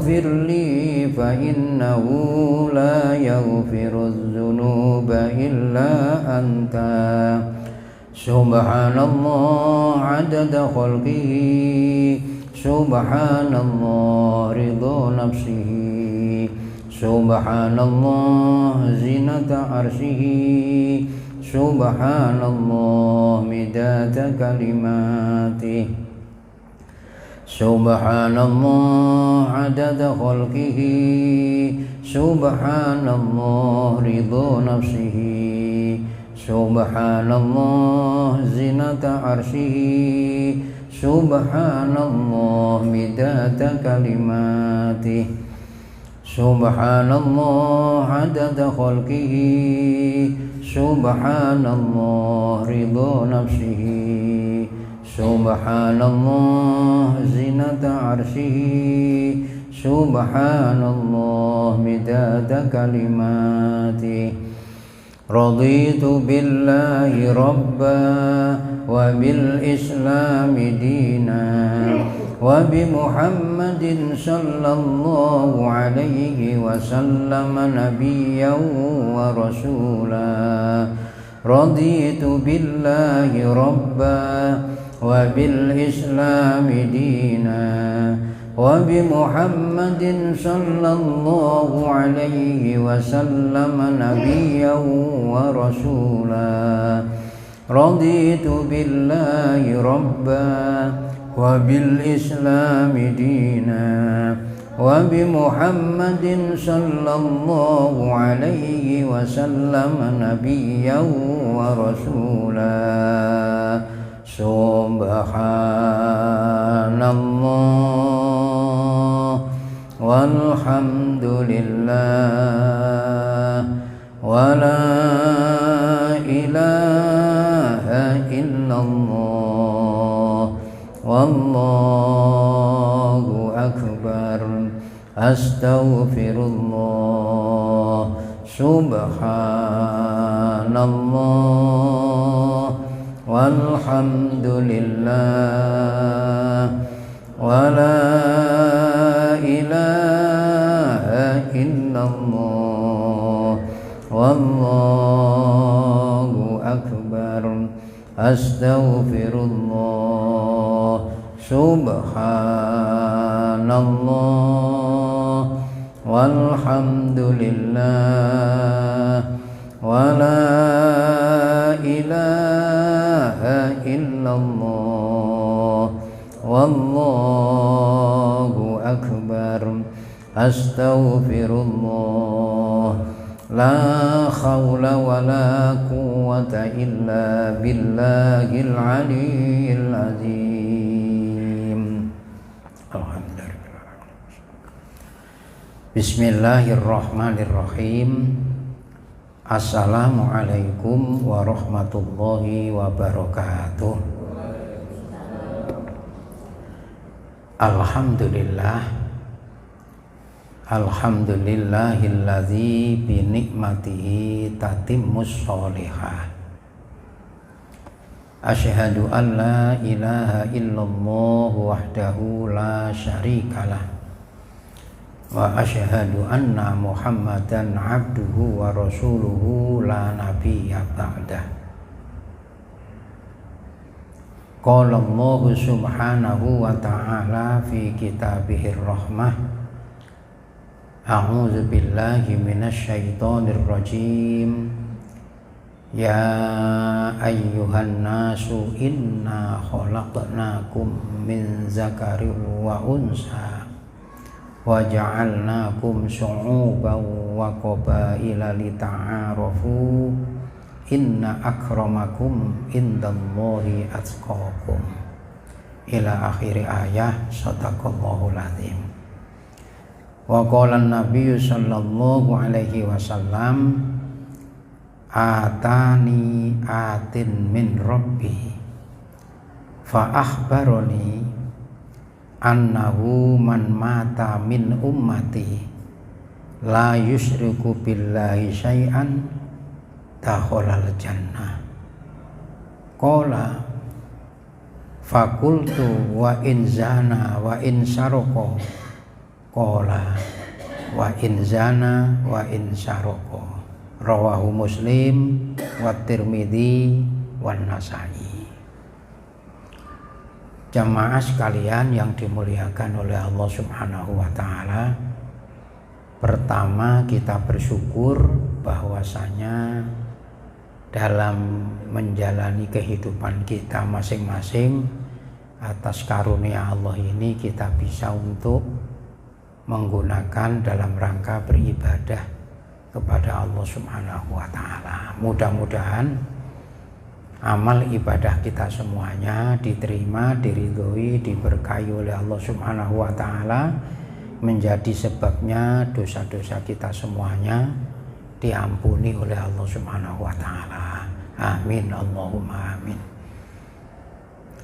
فاغفر لي فإنه لا يغفر الذنوب إلا أنت سبحان الله عدد خلقه سبحان الله رضا نفسه سبحان الله زينة عرشه سبحان الله مداد كلماته سبحان الله عدد خلقه سبحان الله رضا نفسه سبحان الله زينة عرشه سبحان الله مداد كلماته سبحان الله عدد خلقه سبحان الله رضا نفسه سبحان الله زينة عرشه سبحان الله مداد كلماته رضيت بالله ربا وبالإسلام دينا وبمحمد صلى الله عليه وسلم نبيا ورسولا رضيت بالله ربا وبالإسلام دينا وبمحمد صلى الله عليه وسلم نبيا ورسولا رضيت بالله ربا وبالإسلام دينا وبمحمد صلى الله عليه وسلم نبيا ورسولا سبحان الله والحمد لله ولا إله إلا الله والله أكبر أستغفر الله سبحان الله والحمد لله ولا إله إلا الله والله أكبر أستغفر الله سبحان الله والحمد لله ولا إله إلا الله والله أكبر أستغفر الله لا حول ولا قوة إلا بالله العلي العظيم الحمد لله. بسم الله الرحمن الرحيم. Assalamualaikum warahmatullahi wabarakatuh. Alhamdulillah, alhamdulillahilladzi bi nikmatihi tatimmus sholihah. Asyhadu an la ilaha illallah wahdahu la syarikalah wa asyhadu anna Muhammadan abduhu wa rasuluhu la nabiyya ba'dah. Qala Allah subhanahu wa ta'ala fi kitabihir rahmah. A'udzu billahi minasy syaithanir rajim. Ya ayyuhan nasu inna khalaqnakum min zakarin wa unsa wa ja'alnakum syu'uban wa qabaila lita'arafu inna akramakum indallahi atqakum ila akhiri ayah. Shadaqallahul azim. Wa qala an-nabiyyu sallallahu alaihi wasallam atani atin min rabbi fa akhbaroni annahu man mata min ummati la yusyriku billahi syai'an dakhalal jannah. Qala fakultu wa in zana wa in sarqa qala wa in zana wa in saroko rawahu Muslim wa Tirmidzi wan Nasa'i. Jamaah sekalian yang dimuliakan oleh Allah Subhanahu wa taala, pertama kita bersyukur bahwasanya dalam menjalani kehidupan kita masing-masing atas karunia Allah ini kita bisa untuk menggunakan dalam rangka beribadah kepada Allah Subhanahu wa taala. Mudah-mudahan amal ibadah kita semuanya diterima, diridhoi, diberkahi oleh Allah Subhanahu wa taala, menjadi sebabnya dosa-dosa kita semuanya diampuni oleh Allah Subhanahu wa taala. Amin, Allahumma amin.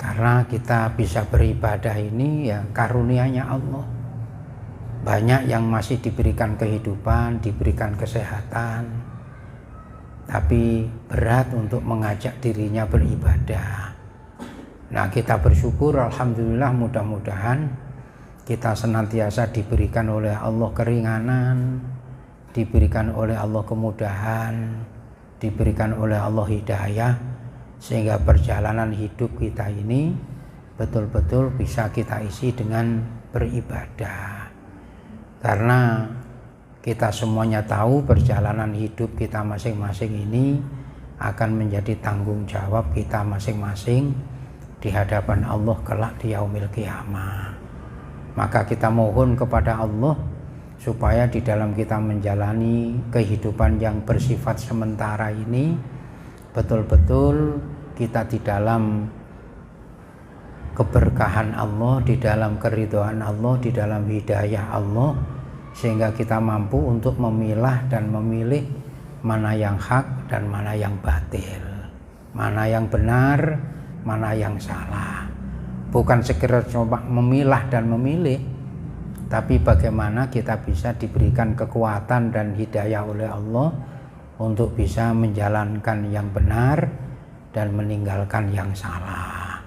Karena kita bisa beribadah ini ya karunia-Nya Allah. Banyak yang masih diberikan kehidupan, diberikan kesehatan, tapi berat untuk mengajak dirinya beribadah. Nah, kita bersyukur, alhamdulillah, mudah-mudahan kita senantiasa diberikan oleh Allah keringanan, diberikan oleh Allah kemudahan, diberikan oleh Allah hidayah, sehingga perjalanan hidup kita ini betul-betul bisa kita isi dengan beribadah. Karena kita semuanya tahu perjalanan hidup kita masing-masing ini akan menjadi tanggung jawab kita masing-masing di hadapan Allah kelak di yaumil qiyamah. Maka kita mohon kepada Allah supaya di dalam kita menjalani kehidupan yang bersifat sementara ini betul-betul kita di dalam keberkahan Allah, di dalam keridhaan Allah, di dalam hidayah Allah, sehingga kita mampu untuk memilah dan memilih mana yang hak dan mana yang batil, mana yang benar, mana yang salah. Bukan sekedar coba memilah dan memilih, tapi bagaimana kita bisa diberikan kekuatan dan hidayah oleh Allah untuk bisa menjalankan yang benar dan meninggalkan yang salah.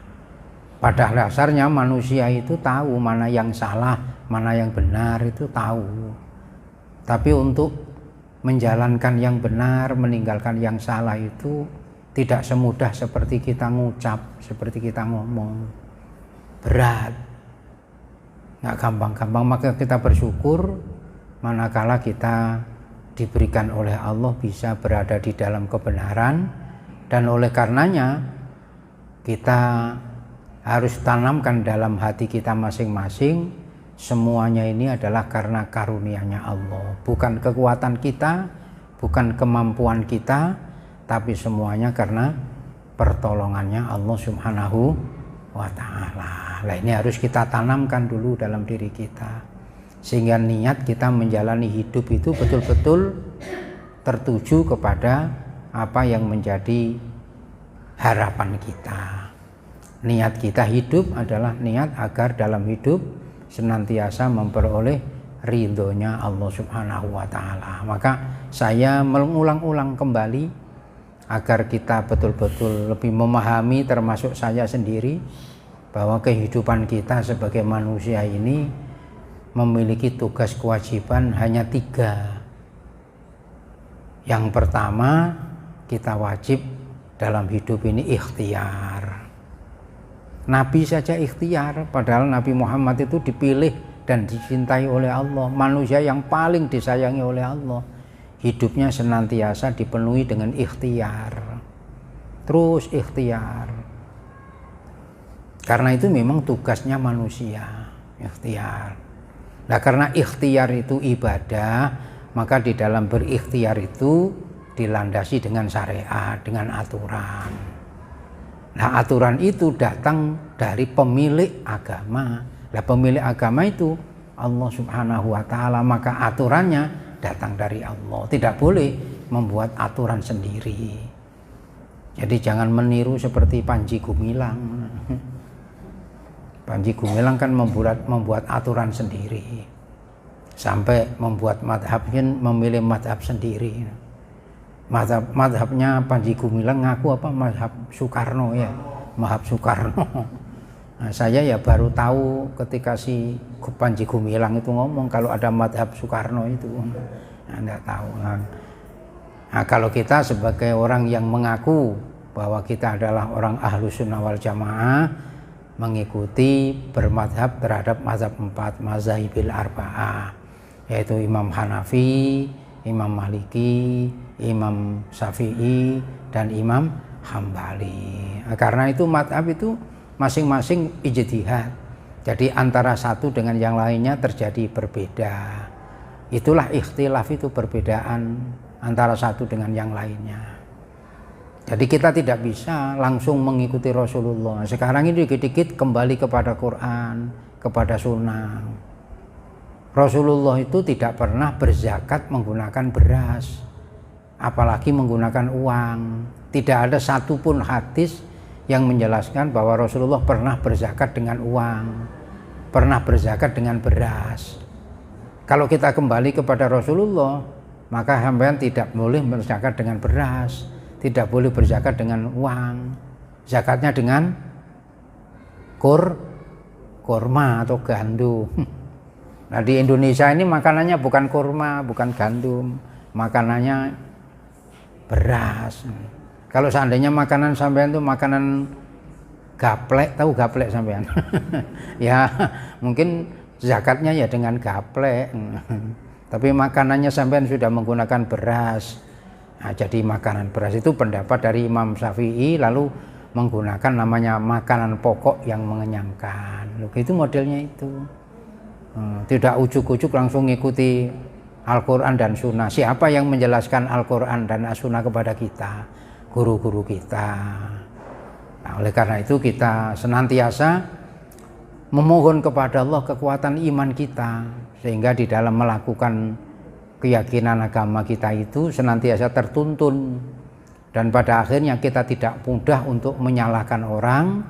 Pada dasarnya manusia itu tahu mana yang salah, mana yang benar, itu tahu. Tapi untuk menjalankan yang benar, meninggalkan yang salah itu tidak semudah seperti kita ngucap, seperti kita ngomong. Berat, nggak gampang-gampang. Maka kita bersyukur manakala kita diberikan oleh Allah bisa berada di dalam kebenaran, dan oleh karenanya kita harus tanamkan dalam hati kita masing-masing, semuanya ini adalah karena karunia-Nya Allah, bukan kekuatan kita, bukan kemampuan kita, tapi semuanya karena pertolongannya Allah Subhanahu wa ta'ala. Nah, ini harus kita tanamkan dulu dalam diri kita, sehingga niat kita menjalani hidup itu betul-betul tertuju kepada apa yang menjadi harapan kita. Niat kita hidup adalah niat agar dalam hidup senantiasa memperoleh ridhonya Allah Subhanahu wa ta'ala. Maka saya mengulang-ulang kembali agar kita betul-betul lebih memahami, termasuk saya sendiri, bahwa kehidupan kita sebagai manusia ini memiliki tugas kewajiban hanya 3. Yang pertama, kita wajib dalam hidup ini ikhtiar. Nabi saja ikhtiar, padahal Nabi Muhammad itu dipilih dan dicintai oleh Allah, manusia yang paling disayangi oleh Allah. Hidupnya senantiasa dipenuhi dengan ikhtiar, terus ikhtiar. Karena itu memang tugasnya manusia, ikhtiar. Nah, karena ikhtiar itu ibadah, maka di dalam berikhtiar itu dilandasi dengan syariat, dengan aturan. Nah, aturan itu datang dari pemilik agama. Nah, pemilik agama itu Allah Subhanahu wa ta'ala, maka aturannya datang dari Allah. Tidak boleh membuat aturan sendiri. Jadi jangan meniru seperti Panji Gumilang. Panji Gumilang kan membuat aturan sendiri, sampai membuat madhabnya, memilih madhab sendiri. Madhabnya Panji Gumilang ngaku apa? Madhab Soekarno ya, madhab Soekarno. Nah, saya ya baru tahu ketika si Panji Gumilang itu ngomong kalau ada madhab Soekarno itu. Anda tahu. Nah, kalau kita sebagai orang yang mengaku bahwa kita adalah orang ahlu sunnah wal jamaah, mengikuti bermadhab terhadap mazhab 4 mazhabil arba'ah, yaitu Imam Hanafi, Imam Maliki, Imam Syafi'i, dan Imam Hambali. Nah, karena itu madhab itu masing-masing ijtihad. Jadi antara satu dengan yang lainnya terjadi berbeda. Itulah ikhtilaf, itu perbedaan antara satu dengan yang lainnya. Jadi kita tidak bisa langsung mengikuti Rasulullah. Sekarang ini dikit-dikit kembali kepada Quran, kepada sunnah. Rasulullah itu tidak pernah berzakat menggunakan beras, apalagi menggunakan uang. Tidak ada satupun hadis yang menjelaskan bahwa Rasulullah pernah berzakat dengan uang, pernah berzakat dengan beras. Kalau kita kembali kepada Rasulullah, maka sampean tidak boleh berzakat dengan beras, tidak boleh berzakat dengan uang. Zakatnya dengan kurma atau gandum. Nah, di Indonesia ini makanannya bukan kurma, bukan gandum, makanannya beras. Kalau seandainya makanan sampean itu makanan gaplek, tahu gaplek sampean? Ya, mungkin zakatnya ya dengan gaplek. Tapi makanannya sampean sudah menggunakan beras. Nah, jadi makanan beras itu pendapat dari Imam Syafi'i, lalu menggunakan namanya makanan pokok yang mengenyangkan. Loh, itu modelnya itu. Tidak ujuk-ujuk langsung ngikuti Al-Quran dan Sunnah. Siapa yang menjelaskan Al-Quran dan As-Sunnah kepada kita? Guru-guru kita. Nah, oleh karena itu kita senantiasa memohon kepada Allah kekuatan iman kita, sehingga di dalam melakukan keyakinan agama kita itu senantiasa tertuntun, dan pada akhirnya kita tidak mudah untuk menyalahkan orang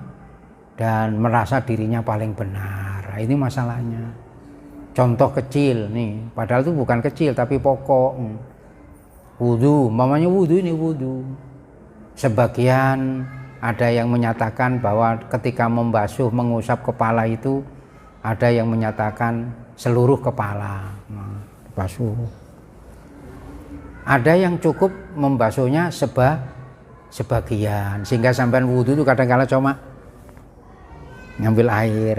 dan merasa dirinya paling benar. Nah, ini masalahnya. Contoh kecil nih, padahal itu bukan kecil tapi pokok. Wudu, mamanya wudu ini wudu. Sebagian ada yang menyatakan bahwa ketika membasuh, mengusap kepala itu, ada yang menyatakan seluruh kepala basuh. Ada yang cukup membasuhnya sebagian, sehingga sampai wudu itu kadang-kadang cuma ngambil air.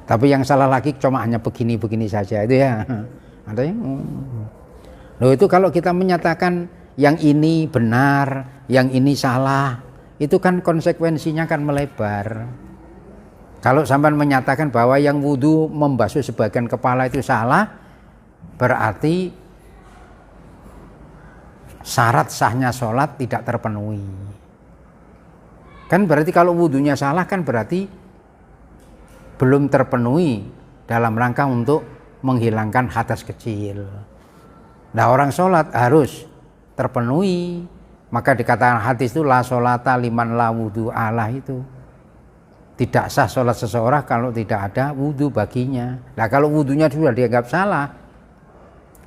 Tapi yang salah lagi cuma hanya begini-begini saja itu ya. Ada yang loh, itu kalau kita menyatakan yang ini benar, yang ini salah, itu kan konsekuensinya kan melebar. Kalau sampai menyatakan bahwa yang wudu membasuh sebagian kepala itu salah, berarti syarat sahnya sholat tidak terpenuhi. Kan berarti kalau wudunya salah kan berarti belum terpenuhi dalam rangka untuk menghilangkan hadas kecil. Nah, orang sholat harus terpenuhi. Maka dikatakan hadis itu la sholata liman la wudu Allah itu. Tidak sah sholat seseorang kalau tidak ada wudu baginya. Nah, kalau wudunya sudah dianggap salah,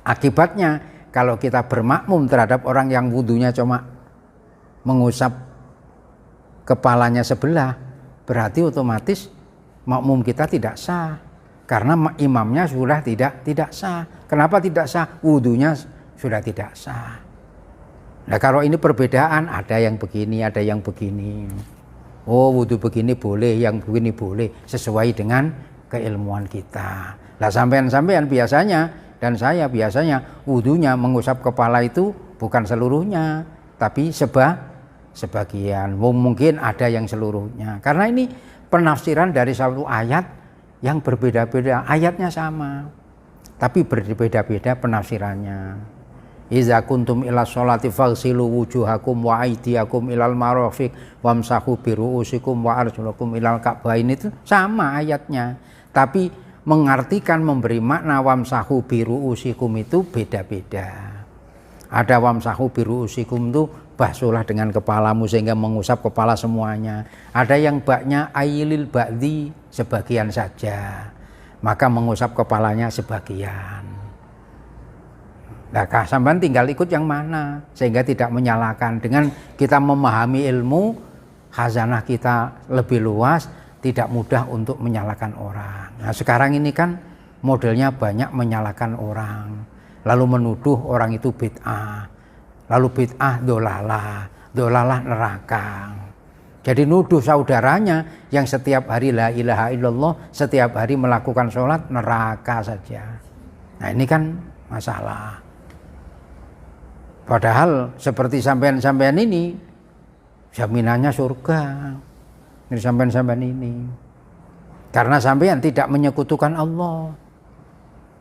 akibatnya kalau kita bermakmum terhadap orang yang wudunya cuma mengusap kepalanya sebelah, berarti otomatis makmum kita tidak sah, karena imamnya sudah tidak sah. Kenapa tidak sah? Wudunya sudah tidak sah. Nah, kalau ini perbedaan, ada yang begini, ada yang begini. Oh, wudu begini boleh, yang begini boleh, sesuai dengan keilmuan kita. Nah, sampean biasanya dan saya biasanya wudunya mengusap kepala itu bukan seluruhnya, tapi sebagian. Mungkin ada yang seluruhnya. Karena ini penafsiran dari satu ayat yang berbeda-beda. Ayatnya sama, tapi berbeda-beda penafsirannya. Iza kuntum ila sholati faghsilu wujuhakum wa aydiyakum ilal marafiq wamsahu biru'usikum wa arjulakum ilal ka'bain, itu sama ayatnya. Tapi mengartikan, memberi makna wamsahu biru'usikum itu beda-beda. Ada wamsahu biru'usikum itu basuhlah dengan kepalamu, sehingga mengusap kepala semuanya. Ada yang baknya ailil ba'di, sebagian saja, maka mengusap kepalanya sebagian. Nah, sampean tinggal ikut yang mana, sehingga tidak menyalahkan. Dengan kita memahami ilmu, khazanah kita lebih luas, tidak mudah untuk menyalahkan orang. Nah sekarang ini kan modelnya banyak menyalahkan orang, lalu menuduh orang itu bid'ah, lalu bid'ah dolalah neraka. Jadi nuduh saudaranya yang setiap hari la ilaha illallah, setiap hari melakukan sholat, neraka saja. Nah ini kan masalah. Padahal seperti sampean-sampean ini, jaminannya surga. Ini sampean-sampean ini. Karena sampean tidak menyekutukan Allah.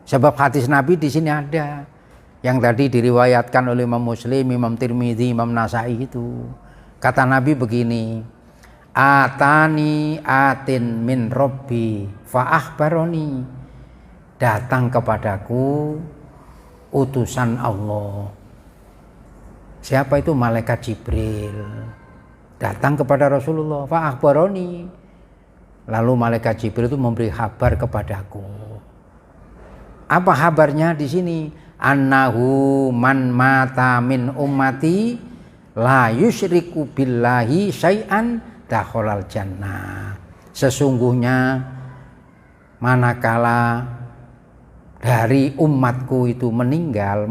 Sebab hadis Nabi di sini ada. Yang tadi diriwayatkan oleh Imam Muslim, Imam Tirmidzi, Imam Nasai itu. Kata Nabi begini, atani atin min robbi fa'akhbaroni, datang kepadaku utusan Allah. Siapa itu? Malaikat Jibril. Datang kepada Rasulullah, fa'akhbaroni. Lalu malaikat Jibril itu memberi kabar kepadaku. Apa kabarnya di sini? Annahu man mata min ummati la yusyriku billahi syai'an dakhalal jannah. Sesungguhnya manakala dari umatku itu meninggal,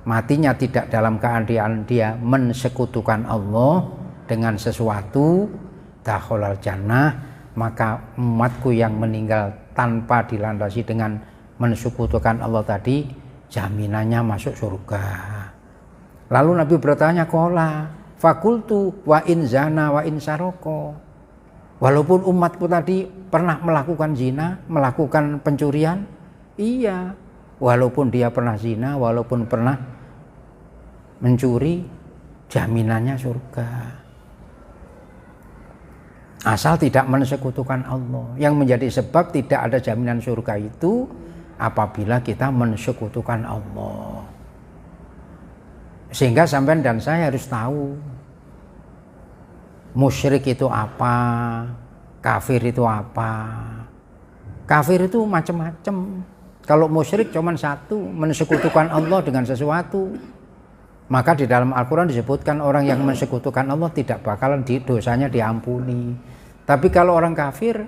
matinya tidak dalam keadaan dia mensekutukan Allah dengan sesuatu, dakhalal jannah, maka umatku yang meninggal tanpa dilandasi dengan mensekutukan Allah tadi, jaminannya masuk surga. Lalu Nabi bertanya, qala fakultu wa in zana wa in saroko. Walaupun umatku tadi pernah melakukan zina, melakukan pencurian, iya. Walaupun dia pernah zina, walaupun pernah mencuri, jaminannya surga. Asal tidak mensekutukan Allah. Yang menjadi sebab tidak ada jaminan surga itu apabila kita mensekutukan Allah. Sehingga sampean dan saya harus tahu musyrik itu apa, kafir itu apa. Kafir itu macam-macam. Kalau musyrik cuma satu, mensekutukan Allah dengan sesuatu. Maka di dalam Al-Quran disebutkan orang yang mensekutukan Allah tidak bakalan dosanya diampuni. Tapi kalau orang kafir,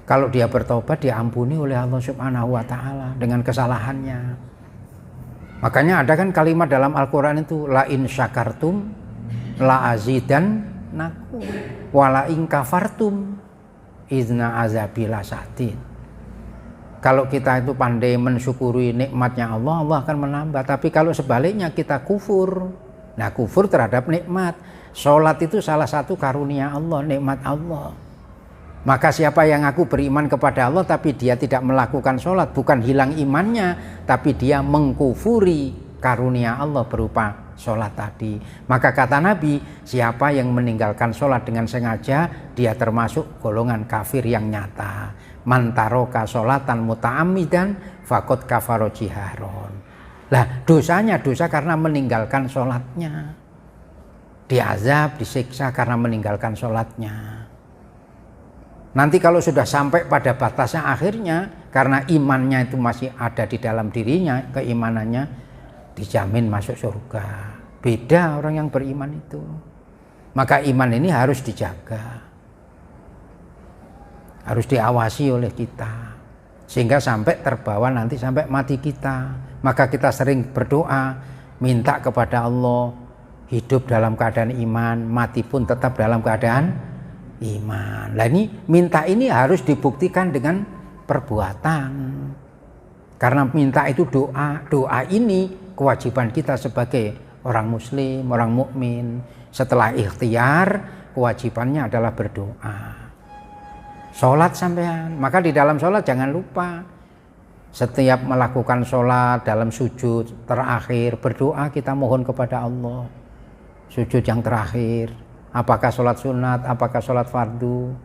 kalau dia bertobat diampuni oleh Allah Subhanahu wa Ta'ala dengan kesalahannya. Makanya ada kan kalimat dalam Al-Quran itu, la in syakartum la azidannakum wa la in kafartum izna azabila satin. Kalau kita itu pandai mensyukuri nikmatnya Allah, Allah akan menambah. Tapi kalau sebaliknya kita kufur, nah kufur terhadap nikmat. Sholat itu salah satu karunia Allah, nikmat Allah. Maka siapa yang aku beriman kepada Allah tapi dia tidak melakukan sholat, bukan hilang imannya, tapi dia mengkufuri karunia Allah berupa sholat tadi. Maka kata Nabi, siapa yang meninggalkan sholat dengan sengaja, dia termasuk golongan kafir yang nyata. Man taroka sholatan muta'ammidan faqad kafara jiharon. Lah dosanya dosa karena meninggalkan sholatnya. Diazab, disiksa karena meninggalkan sholatnya. Nanti kalau sudah sampai pada batasnya akhirnya, karena imannya itu masih ada di dalam dirinya, keimanannya dijamin masuk surga. Beda orang yang beriman itu. Maka iman ini harus dijaga, harus diawasi oleh kita, sehingga sampai terbawa nanti sampai mati kita. Maka kita sering berdoa, minta kepada Allah, hidup dalam keadaan iman, mati pun tetap dalam keadaan iman. Nah ini minta ini harus dibuktikan dengan perbuatan. Karena minta itu doa. Doa ini kewajiban kita sebagai orang muslim, orang mukmin. Setelah ikhtiar, kewajibannya adalah berdoa. Sholat sampean. Maka di dalam sholat jangan lupa, setiap melakukan sholat dalam sujud terakhir, berdoa kita mohon kepada Allah. Sujud yang terakhir, apakah sholat sunat, apakah sholat fardu,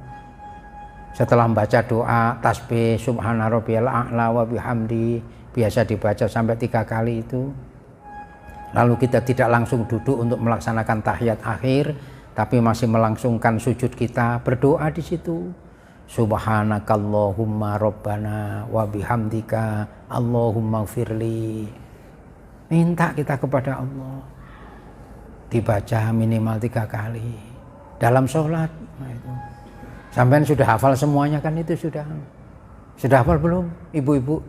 setelah membaca doa tasbih subhana rabbiyal a'la wa bihamdi, biasa dibaca sampai 3 kali itu. Lalu kita tidak langsung duduk untuk melaksanakan tahiyat akhir, tapi masih melangsungkan sujud kita, berdoa di situ. Subhanakallahumma rabbana wa bihamdika Allahumma gfirli. Minta kita kepada Allah. dibaca minimal 3 kali dalam sholat. Nah, itu. Sampean sudah hafal semuanya kan itu sudah hafal belum ibu-ibu?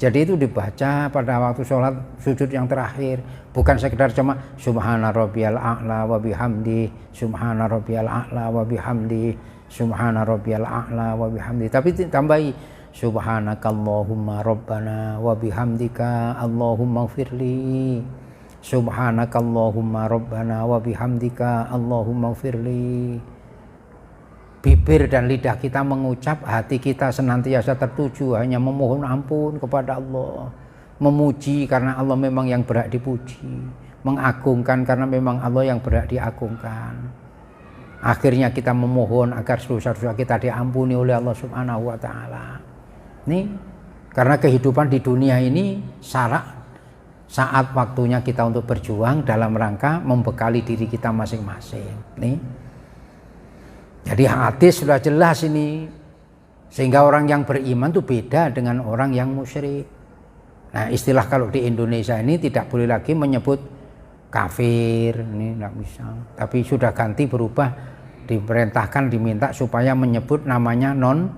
Jadi itu dibaca pada waktu sholat sujud yang terakhir, bukan sekedar cuma subhana rabbiyal a'la wa bihamdi, subhana rabbiyal a'la wa bihamdi, subhana rabbiyal a'la wa bihamdi, tapi tambahi subhanakallahumma rabbana wa bihamdika allahumma firli, subhanakallahumma rabbana wa bihamdika allahumma firli. Bibir dan lidah kita mengucap, hati kita senantiasa tertuju hanya memohon ampun kepada Allah, memuji karena Allah memang yang berhak dipuji, mengagungkan karena memang Allah yang berhak diagungkan. Akhirnya kita memohon agar dosa-dosa kita diampuni oleh Allah Subhanahu wa taala. Nih, karena kehidupan di dunia ini saat waktunya kita untuk berjuang dalam rangka membekali diri kita masing-masing. Nih. Jadi hadis sudah jelas ini, sehingga orang yang beriman itu beda dengan orang yang musyrik. Nah, istilah kalau di Indonesia ini tidak boleh lagi menyebut kafir, ini tidak bisa. Tapi sudah ganti berubah, diperintahkan, diminta supaya menyebut namanya non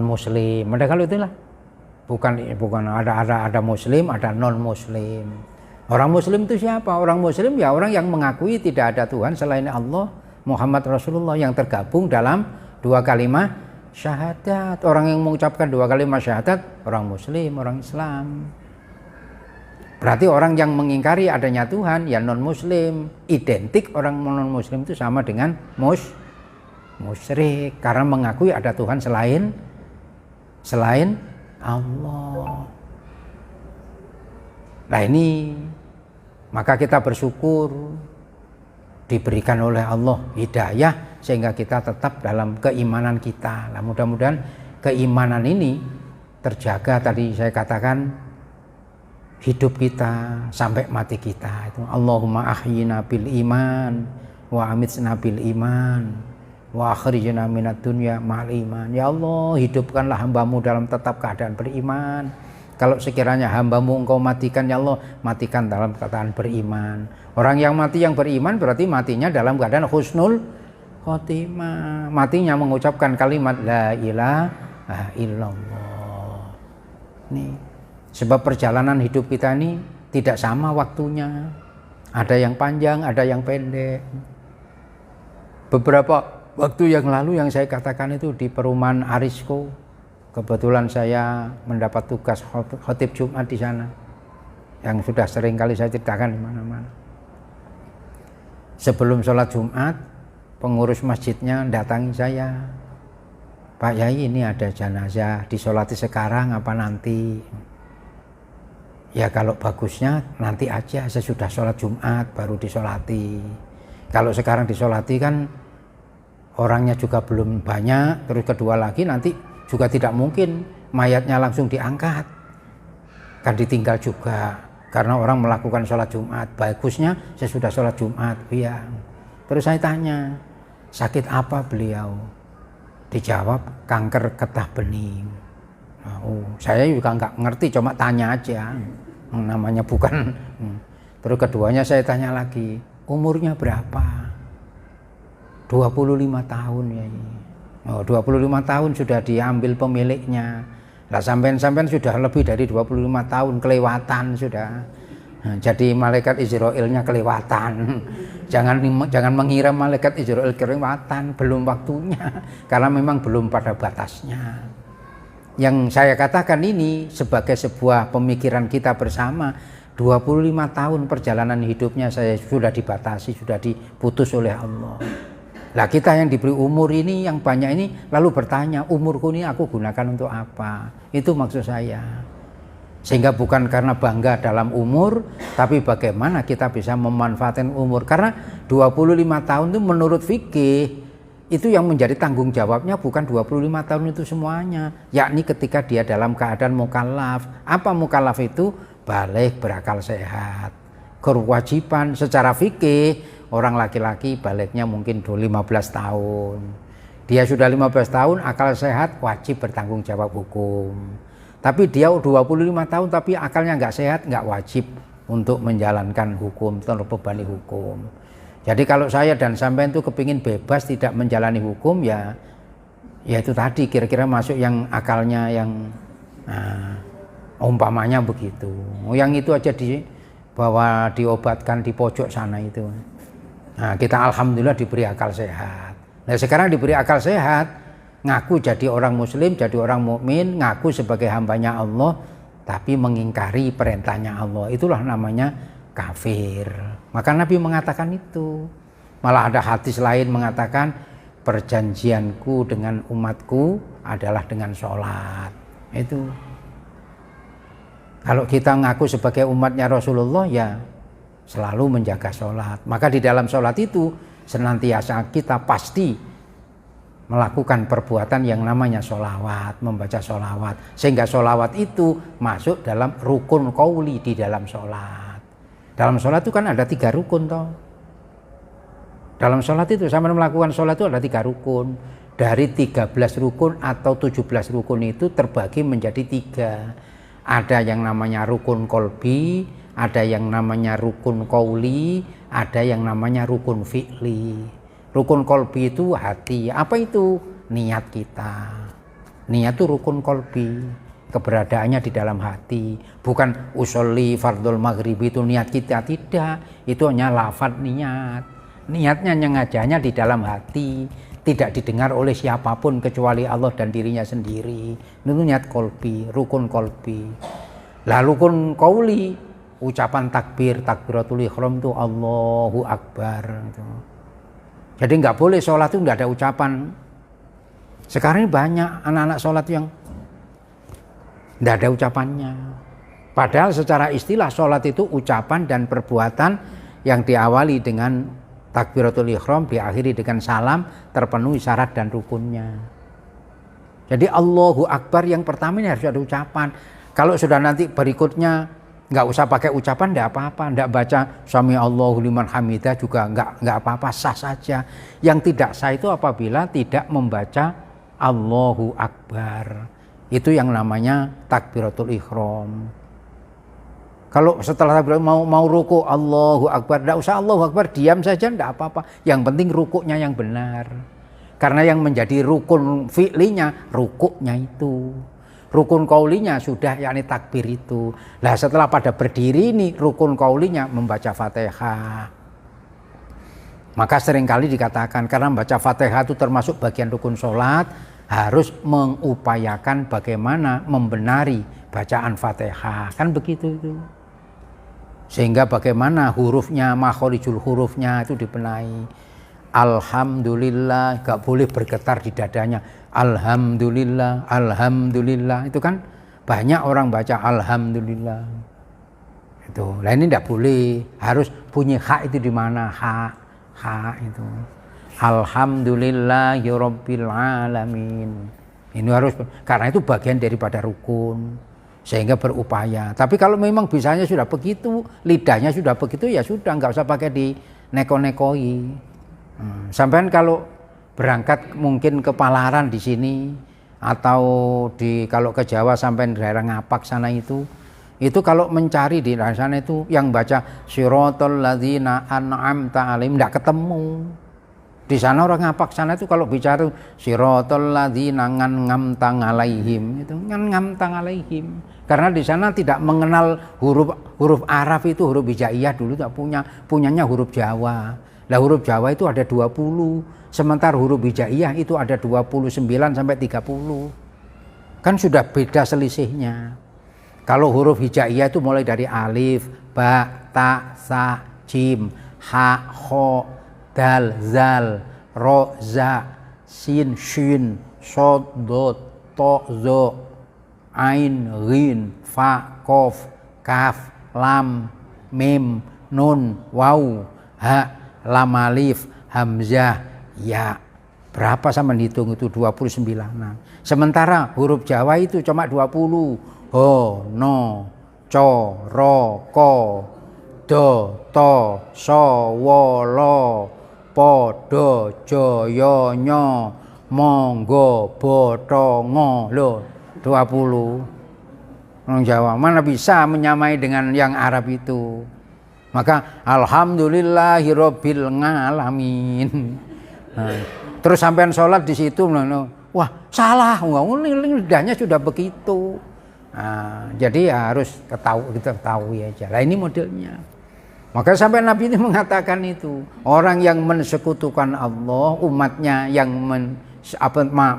muslim. Mereka kalau itulah bukan ada muslim, ada non muslim. Orang muslim itu siapa? Orang muslim ya orang yang mengakui tidak ada Tuhan selain Allah, Muhammad Rasulullah, yang tergabung dalam 2 kalimat syahadat. Orang yang mengucapkan 2 kalimat syahadat orang muslim, orang Islam. Berarti orang yang mengingkari adanya Tuhan ya non muslim. Identik orang non muslim itu sama dengan musyrik karena mengakui ada Tuhan selain Allah. Nah ini maka kita bersyukur diberikan oleh Allah hidayah sehingga kita tetap dalam keimanan kita. Nah, mudah-mudahan keimanan ini terjaga, tadi saya katakan hidup kita sampai mati kita. Itu Allahumma ahyina bil iman wa amitsna bil iman wa akhrijna minad dunya ma'al iman. Ya Allah, hidupkanlah hamba-Mu dalam tetap keadaan beriman. Kalau sekiranya hamba-Mu Engkau matikan, ya Allah, matikan dalam keadaan beriman. Orang yang mati yang beriman berarti matinya dalam keadaan husnul khotimah. Matinya mengucapkan kalimat la ilaha illallah. Nih, sebab perjalanan hidup kita ini tidak sama waktunya. Ada yang panjang, ada yang pendek. Beberapa waktu yang lalu yang saya katakan itu di perumahan Arisko. Kebetulan saya mendapat tugas khotib Jumat di sana, yang sudah sering kali saya ceritakan di mana-mana. Sebelum sholat Jumat, pengurus masjidnya datangi saya, Pak Yai, ini ada jenazah, disolati sekarang apa nanti? Ya kalau bagusnya nanti aja, sesudah sholat Jumat baru disolati. Kalau sekarang disolati kan orangnya juga belum banyak, terus kedua lagi nanti juga tidak mungkin mayatnya langsung diangkat, kan ditinggal juga karena orang melakukan sholat Jumat. Bagusnya sesudah sholat Jumat. Ya. Terus saya tanya, sakit apa beliau? Dijawab kanker getah bening. Saya juga nggak ngerti, cuma tanya aja, namanya bukan. Terus keduanya saya tanya lagi, umurnya berapa? 25 tahun ya. 25 tahun sudah diambil pemiliknya. Lah sampean sudah lebih dari 25 tahun kelewatan sudah. Nah, jadi malaikat Israilnya kelewatan. Jangan mengira malaikat Israil kelewatan, belum waktunya karena memang belum pada batasnya. Yang saya katakan ini sebagai sebuah pemikiran kita bersama, 25 tahun perjalanan hidupnya saya sudah dibatasi, sudah diputus oleh Allah. Lah kita yang diberi umur ini yang banyak ini lalu bertanya, umurku ini aku gunakan untuk apa? Itu maksud saya. Sehingga bukan karena bangga dalam umur, tapi bagaimana kita bisa memanfaatkan umur. Karena 25 tahun itu menurut fikih itu yang menjadi tanggung jawabnya bukan 25 tahun itu semuanya, yakni ketika dia dalam keadaan mukallaf. Apa mukallaf itu? Baligh, berakal sehat. Kewajiban secara fikih orang laki-laki balighnya mungkin 15 tahun. Dia sudah 15 tahun, akal sehat, wajib bertanggung jawab hukum. Tapi dia 25 tahun tapi akalnya nggak sehat, nggak wajib untuk menjalankan hukum, terbebani hukum. Jadi kalau saya dan sampean itu kepingin bebas tidak menjalani hukum, ya itu tadi kira-kira masuk yang akalnya yang umpamanya begitu. Yang itu aja bahwa diobatkan di pojok sana itu. Nah, kita alhamdulillah diberi akal sehat. Nah, sekarang diberi akal sehat, ngaku jadi orang muslim, jadi orang mukmin, ngaku sebagai hambanya Allah, tapi mengingkari perintahnya Allah. Itulah namanya kafir. Maka Nabi mengatakan itu. Malah ada hadis lain mengatakan perjanjianku dengan umatku adalah dengan sholat. Itu. Kalau kita ngaku sebagai umatnya Rasulullah, ya selalu menjaga sholat. Maka di dalam sholat itu senantiasa kita pasti melakukan perbuatan yang namanya sholawat, membaca sholawat. Sehingga sholawat itu masuk dalam rukun qauli di dalam sholat. Dalam sholat itu kan ada 3 rukun toh. Dalam sholat itu sama melakukan sholat itu ada 3 rukun. Dari 13 rukun atau 17 rukun itu terbagi menjadi 3. Ada yang namanya rukun kolbi, ada yang namanya rukun qauli, ada yang namanya rukun fi'li. Rukun kolbi itu hati. Apa itu? Niat kita. Niat itu rukun kolbi. Keberadaannya di dalam hati, bukan usolli fardul maghrib itu niat kita, tidak, itu hanya lafadz niat. Niatnya nyengajanya di dalam hati, tidak didengar oleh siapapun kecuali Allah dan dirinya sendiri. Itu niat kolbi, rukun kolbi. Lalu rukun qauli, ucapan takbir, takbiratul ihram itu Allahu Akbar. Jadi nggak boleh sholat itu nggak ada ucapan. Sekarang ini banyak anak-anak sholat yang tidak ada ucapannya. Padahal secara istilah sholat itu ucapan dan perbuatan yang diawali dengan takbiratul ihram, diakhiri dengan salam, terpenuhi syarat dan rukunnya. Jadi Allahu Akbar yang pertama ini harus ada ucapan. Kalau sudah nanti berikutnya nggak usah pakai ucapan, tidak apa-apa. Tidak baca Sami Allahu liman hamidah juga nggak apa-apa, sah saja. Yang tidak sah itu apabila tidak membaca Allahu Akbar. Itu yang namanya takbiratul ihram. Kalau setelah takbir mau ruku Allahu Akbar, tidak usah Allahu Akbar, diam saja tidak apa-apa. Yang penting rukuknya yang benar. Karena yang menjadi rukun fi'linya rukuknya itu. Rukun qaulinya sudah yakni takbir itu. Nah, setelah pada berdiri ini rukun qaulinya membaca Fatihah. Maka seringkali dikatakan karena membaca Fatihah itu termasuk bagian rukun sholat, harus mengupayakan bagaimana membenari bacaan Fatihah, kan begitu itu. Sehingga bagaimana hurufnya, makhorijul hurufnya itu dibenahi. Alhamdulillah, gak boleh bergetar di dadanya. Alhamdulillah, alhamdulillah, itu kan banyak orang baca alhamdulillah. Itu, lah ini tidak boleh, harus bunyi ha itu di mana, ha itu. Alhamdulillahi Rabbil Alamin. Ini harus, karena itu bagian daripada rukun. Sehingga berupaya. Tapi kalau memang bisanya sudah begitu, lidahnya sudah begitu, ya sudah, nggak usah pakai di neko-nekoi. Sampean kalau berangkat mungkin ke Palaran di sini, atau kalau ke Jawa sampai daerah Ngapak sana itu kalau mencari di sana itu yang baca Siratal ladzina an'amta alaihim nggak ketemu. Di sana orang Ngapak sana itu kalau bicara Siratal ladzina ngamta alaihim, itu ngamta alaihim. Karena di sana tidak mengenal huruf Arab itu, huruf hijaiyah dulu tak punyanya huruf Jawa. Lah huruf Jawa itu ada 20, sementara huruf hijaiyah itu ada 29 sampai 30. Kan sudah beda selisihnya. Kalau huruf hijaiyah itu mulai dari alif, ba, ta, sa, jim, ha, kho, dal, zal, ro, za, sin, shin, sod, dot, to, zo, ain, ghin, fa, kof, kaf, lam, mim, nun, waw, ha, lam alif, hamzah, ya. Berapa sama hitung itu 29. Sementara huruf Jawa itu cuma 20. Ho, no, co, ro, ko, do, to, so, wo, lo, po, do, jo, yo, nyo, monggo, bo, to, ngo, lo, 20. Orang Jawa mana bisa menyamai dengan yang Arab itu. Maka alhamdulillahirabbil alamin. Nah, terus sampean sholat di situ, wah salah, lidahnya sudah begitu. Nah, jadi harus ketahui aja. Lah ini modelnya. Maka sampai Nabi ini mengatakan itu, orang yang mensekutukan Allah, umatnya yang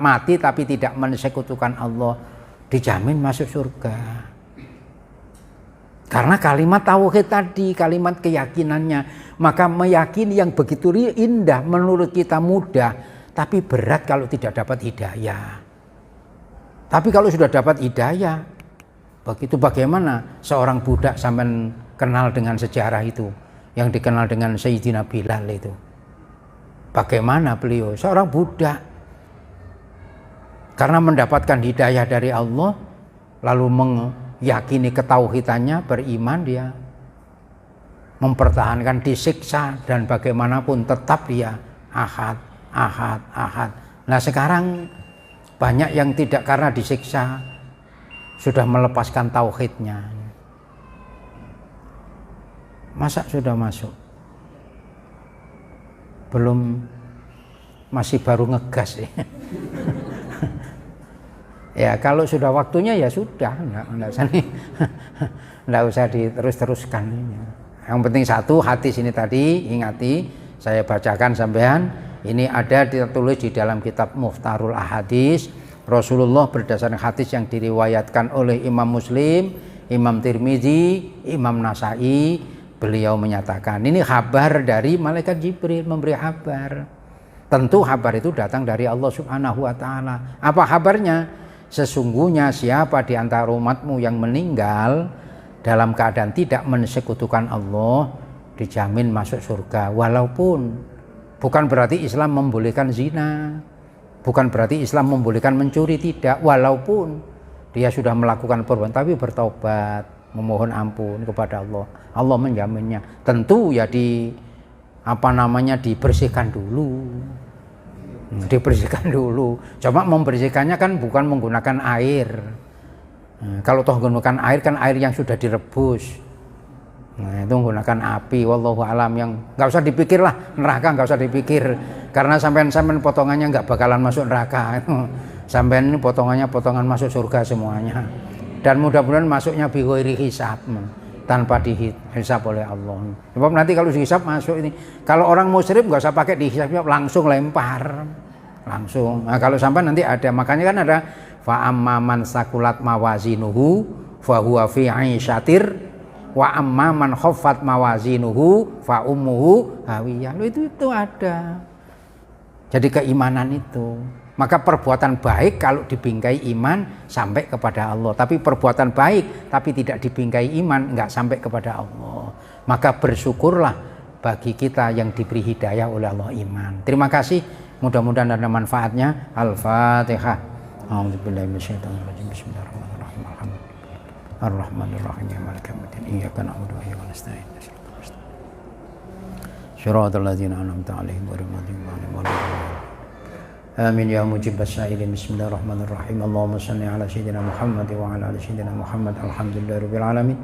mati tapi tidak mensekutukan Allah, dijamin masuk surga. Karena kalimat tauhid tadi, kalimat keyakinannya, maka meyakini yang begitu indah menurut kita mudah, tapi berat kalau tidak dapat hidayah. Tapi kalau sudah dapat hidayah, begitu bagaimana seorang budak sampai kenal dengan sejarah itu, yang dikenal dengan Sayyidina Bilal itu. Bagaimana beliau? Seorang budak. Karena mendapatkan hidayah dari Allah, lalu meyakini ketauhidannya, beriman, dia mempertahankan disiksa dan bagaimanapun tetap dia ahad. Nah sekarang banyak yang tidak karena disiksa sudah melepaskan tauhidnya. Masa sudah masuk? Belum, masih baru ngegas ya. Ya kalau sudah waktunya ya sudah, enggak usah diterus-teruskan. Yang penting satu, hadis ini tadi ingati, saya bacakan sampean. Ini ada ditulis di dalam kitab Mukhtarul Ahadits. Rasulullah berdasarkan hadis yang diriwayatkan oleh Imam Muslim, Imam Tirmizi, Imam Nasai, beliau menyatakan ini kabar dari malaikat Jibril memberi kabar. Tentu kabar itu datang dari Allah Subhanahu wa taala. Apa kabarnya? Sesungguhnya siapa di antara umatmu yang meninggal dalam keadaan tidak mensekutukan Allah, dijamin masuk surga. Walaupun bukan berarti Islam membolehkan zina, bukan berarti Islam membolehkan mencuri, tidak. Walaupun dia sudah melakukan perbuatan tapi bertobat, memohon ampun kepada Allah, Allah menjaminnya. Tentu ya dibersihkan dulu. Dibersihkan dulu. Coba membersihkannya kan bukan menggunakan air. Kalau toh menggunakan air kan air yang sudah direbus. Nah, itu menggunakan api. Wallahu alam, yang nggak usah dipikir lah neraka, nggak usah dipikir. Karena sampean potongannya nggak bakalan masuk neraka. Sampean ini potongannya potongan masuk surga semuanya. Dan mudah-mudahan masuknya bi ghairi hisab, tanpa dihisab oleh Allah. Sebab nanti kalau dihisab masuk ini. Kalau orang musyrik nggak usah pakai dihisab, langsung lempar, langsung. Nah, kalau sampai nanti ada, makanya kan ada fa amman sakulat mawazinuhu fa huwa fi 'aisyatir wa amman khaffat mawazinuhu fa ummuhu hawiyah. Itu ada. Jadi keimanan itu. Maka perbuatan baik kalau dibingkai iman sampai kepada Allah. Tapi perbuatan baik tapi tidak dibingkai iman enggak sampai kepada Allah. Maka bersyukurlah bagi kita yang diberi hidayah oleh Allah iman. Terima kasih. Mudah-mudahan ada manfaatnya. Al-Fatihah. A'udzubillahi minasyaitonirrajim. Bismillahirrahmanirrahim. Ar-Rahmanir-Rahim. Maliki yaumiddin. Iyyaka na'budu wa iyyaka nasta'in. Shiratal ladzina an'amta 'alaihim ghairil maghdubi 'alaihim waladdallin. Amin ya mujibas sa'ilin. Bismillahirrahmanirrahim. Allahumma shalli ala sayyidina Muhammad wa ala ali sayyidina Muhammad. Alhamdulillahirabbil alamin.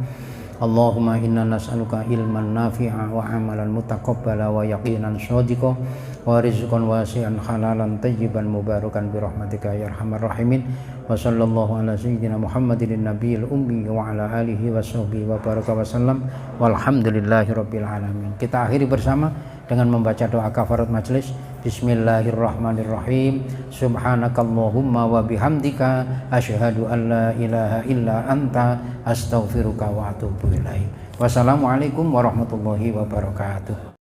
Allahumma inna nas'aluka ilman nafi'a wa amalan mutaqabbala wa yaqinan shadiqa wa rizqan wasi'an halalan tayyiban mubarakan bi rahmatika ya arhamar rahimin. Wa sallallahu ala sayyidina Muhammadin nabiyil ummi wa ala alihi wa sahbihi wa baraka wa sallam. Walhamdulillahirabbil alamin. Kita akhiri bersama dengan membaca doa kafarat majelis. Bismillahirrahmanirrahim. Subhanakallahumma wa bihamdika asyhadu an la ilaha illa anta astaghfiruka wa atubu ilaik. Wassalamualaikum warahmatullahi wabarakatuh.